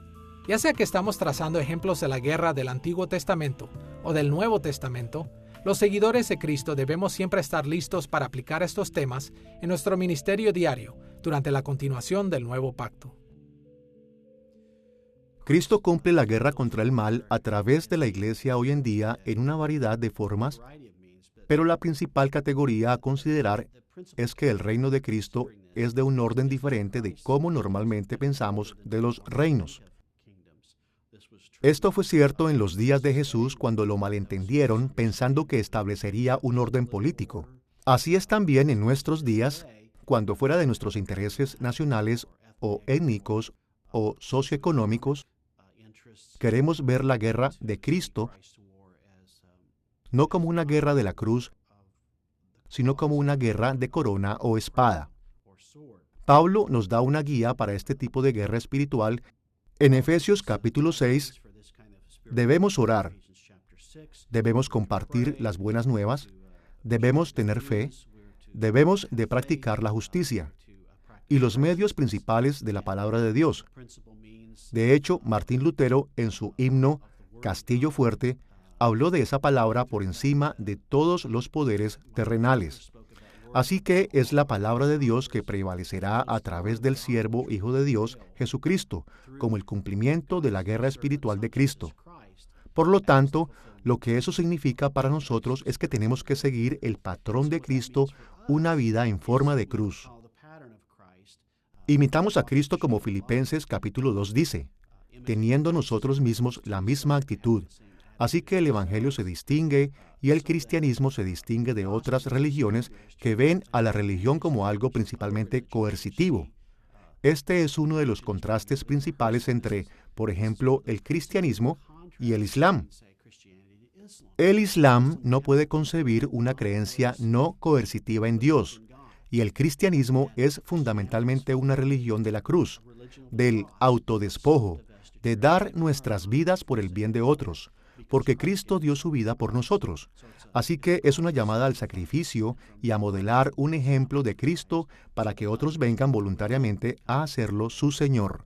Ya sea que estamos trazando ejemplos de la guerra del Antiguo Testamento o del Nuevo Testamento, los seguidores de Cristo debemos siempre estar listos para aplicar estos temas en nuestro ministerio diario durante la continuación del nuevo pacto. Cristo cumple la guerra contra el mal a través de la Iglesia hoy en día en una variedad de formas, pero la principal categoría a considerar es que el reino de Cristo es de un orden diferente de cómo normalmente pensamos de los reinos. Esto fue cierto en los días de Jesús cuando lo malentendieron pensando que establecería un orden político. Así es también en nuestros días, cuando fuera de nuestros intereses nacionales o étnicos o socioeconómicos, queremos ver la guerra de Cristo no como una guerra de la cruz, sino como una guerra de corona o espada. Pablo nos da una guía para este tipo de guerra espiritual. En Efesios capítulo 6, debemos orar, debemos compartir las buenas nuevas, debemos tener fe, debemos de practicar la justicia y los medios principales de la palabra de Dios. De hecho, Martín Lutero, en su himno Castillo Fuerte, habló de esa palabra por encima de todos los poderes terrenales. Así que es la palabra de Dios que prevalecerá a través del siervo Hijo de Dios, Jesucristo, como el cumplimiento de la guerra espiritual de Cristo. Por lo tanto, lo que eso significa para nosotros es que tenemos que seguir el patrón de Cristo, una vida en forma de cruz. Imitamos a Cristo como Filipenses capítulo 2 dice, teniendo nosotros mismos la misma actitud. Así que el Evangelio se distingue y el cristianismo se distingue de otras religiones que ven a la religión como algo principalmente coercitivo. Este es uno de los contrastes principales entre, por ejemplo, el cristianismo y el Islam. El Islam no puede concebir una creencia no coercitiva en Dios, y el cristianismo es fundamentalmente una religión de la cruz, del autodespojo, de dar nuestras vidas por el bien de otros, porque Cristo dio su vida por nosotros. Así que es una llamada al sacrificio y a modelar un ejemplo de Cristo para que otros vengan voluntariamente a hacerlo su Señor.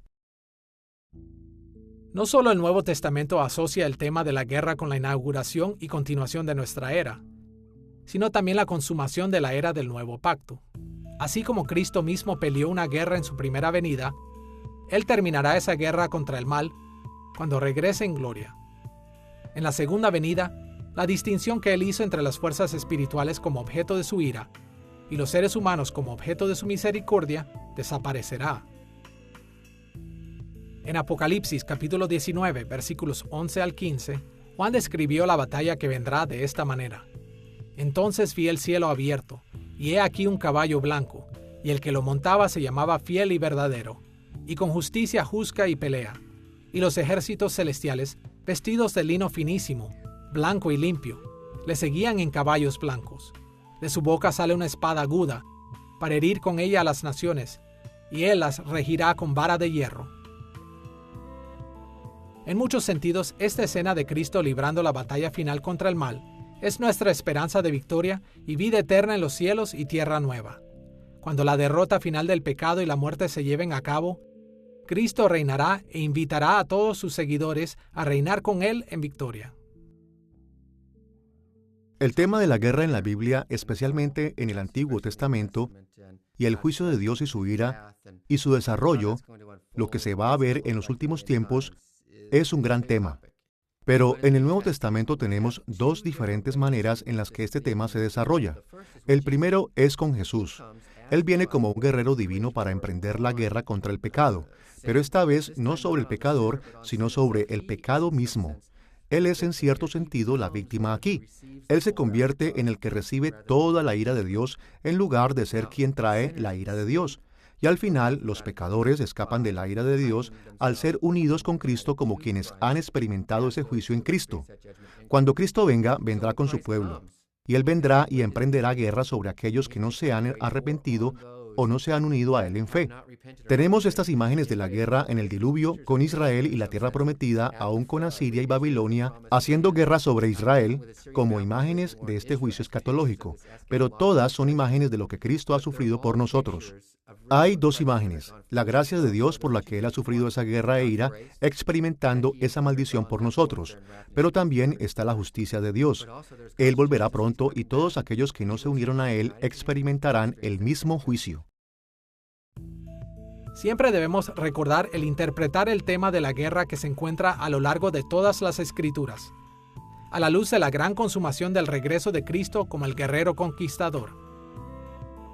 No solo el Nuevo Testamento asocia el tema de la guerra con la inauguración y continuación de nuestra era, sino también la consumación de la era del Nuevo Pacto. Así como Cristo mismo peleó una guerra en su primera venida, Él terminará esa guerra contra el mal cuando regrese en gloria. En la segunda venida, la distinción que Él hizo entre las fuerzas espirituales como objeto de su ira y los seres humanos como objeto de su misericordia desaparecerá. En Apocalipsis capítulo 19, versículos 11 al 15, Juan describió la batalla que vendrá de esta manera. Entonces vi el cielo abierto, y he aquí un caballo blanco, y el que lo montaba se llamaba Fiel y Verdadero, y con justicia juzga y pelea. Y los ejércitos celestiales, vestidos de lino finísimo, blanco y limpio, le seguían en caballos blancos. De su boca sale una espada aguda, para herir con ella a las naciones, y él las regirá con vara de hierro. En muchos sentidos, esta escena de Cristo librando la batalla final contra el mal es nuestra esperanza de victoria y vida eterna en los cielos y tierra nueva. Cuando la derrota final del pecado y la muerte se lleven a cabo, Cristo reinará e invitará a todos sus seguidores a reinar con Él en victoria. El tema de la guerra en la Biblia, especialmente en el Antiguo Testamento, y el juicio de Dios y su ira, y su desarrollo, lo que se va a ver en los últimos tiempos, es un gran tema. Pero en el Nuevo Testamento tenemos dos diferentes maneras en las que este tema se desarrolla. El primero es con Jesús. Él viene como un guerrero divino para emprender la guerra contra el pecado, pero esta vez no sobre el pecador, sino sobre el pecado mismo. Él es en cierto sentido la víctima aquí. Él se convierte en el que recibe toda la ira de Dios en lugar de ser quien trae la ira de Dios. Y al final, los pecadores escapan de la ira de Dios al ser unidos con Cristo como quienes han experimentado ese juicio en Cristo. Cuando Cristo venga, vendrá con su pueblo. Y Él vendrá y emprenderá guerra sobre aquellos que no se han arrepentido o no se han unido a Él en fe. Tenemos estas imágenes de la guerra en el diluvio con Israel y la tierra prometida, aún con Asiria y Babilonia, haciendo guerra sobre Israel, como imágenes de este juicio escatológico, pero todas son imágenes de lo que Cristo ha sufrido por nosotros. Hay dos imágenes: la gracia de Dios por la que Él ha sufrido esa guerra e ira, experimentando esa maldición por nosotros, pero también está la justicia de Dios. Él volverá pronto y todos aquellos que no se unieron a Él experimentarán el mismo juicio. Siempre debemos recordar el interpretar el tema de la guerra que se encuentra a lo largo de todas las Escrituras, a la luz de la gran consumación del regreso de Cristo como el guerrero conquistador.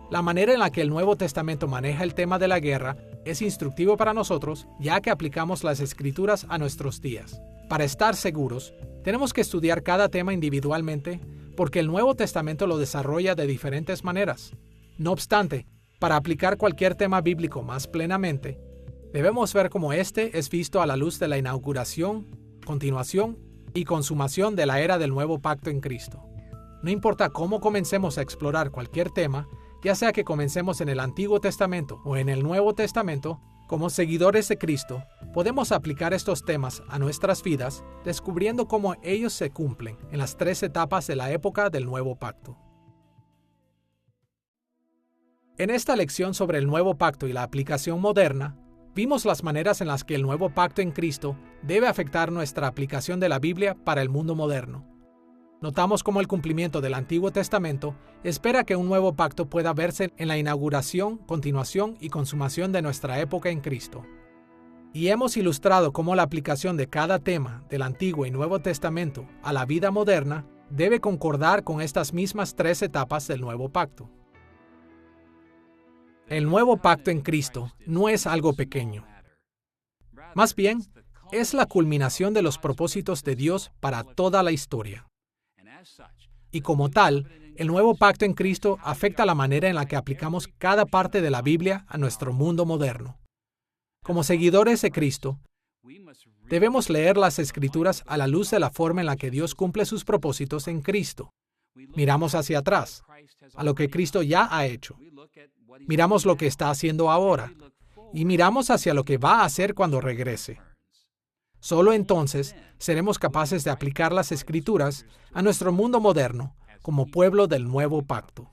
La manera en la que el Nuevo Testamento maneja el tema de la guerra es instructivo para nosotros, ya que aplicamos las Escrituras a nuestros días. Para estar seguros, tenemos que estudiar cada tema individualmente, porque el Nuevo Testamento lo desarrolla de diferentes maneras. No obstante, para aplicar cualquier tema bíblico más plenamente, debemos ver cómo este es visto a la luz de la inauguración, continuación y consumación de la era del nuevo pacto en Cristo. No importa cómo comencemos a explorar cualquier tema, ya sea que comencemos en el Antiguo Testamento o en el Nuevo Testamento, como seguidores de Cristo, podemos aplicar estos temas a nuestras vidas, descubriendo cómo ellos se cumplen en las tres etapas de la época del nuevo pacto. En esta lección sobre el nuevo pacto y la aplicación moderna, vimos las maneras en las que el nuevo pacto en Cristo debe afectar nuestra aplicación de la Biblia para el mundo moderno. Notamos cómo el cumplimiento del Antiguo Testamento espera que un nuevo pacto pueda verse en la inauguración, continuación y consumación de nuestra época en Cristo. Y hemos ilustrado cómo la aplicación de cada tema del Antiguo y Nuevo Testamento a la vida moderna debe concordar con estas mismas tres etapas del nuevo pacto. El nuevo pacto en Cristo no es algo pequeño. Más bien, es la culminación de los propósitos de Dios para toda la historia. Y como tal, el nuevo pacto en Cristo afecta la manera en la que aplicamos cada parte de la Biblia a nuestro mundo moderno. Como seguidores de Cristo, debemos leer las Escrituras a la luz de la forma en la que Dios cumple sus propósitos en Cristo. Miramos hacia atrás, a lo que Cristo ya ha hecho. Miramos lo que está haciendo ahora y miramos hacia lo que va a hacer cuando regrese. Solo entonces seremos capaces de aplicar las Escrituras a nuestro mundo moderno como pueblo del nuevo pacto.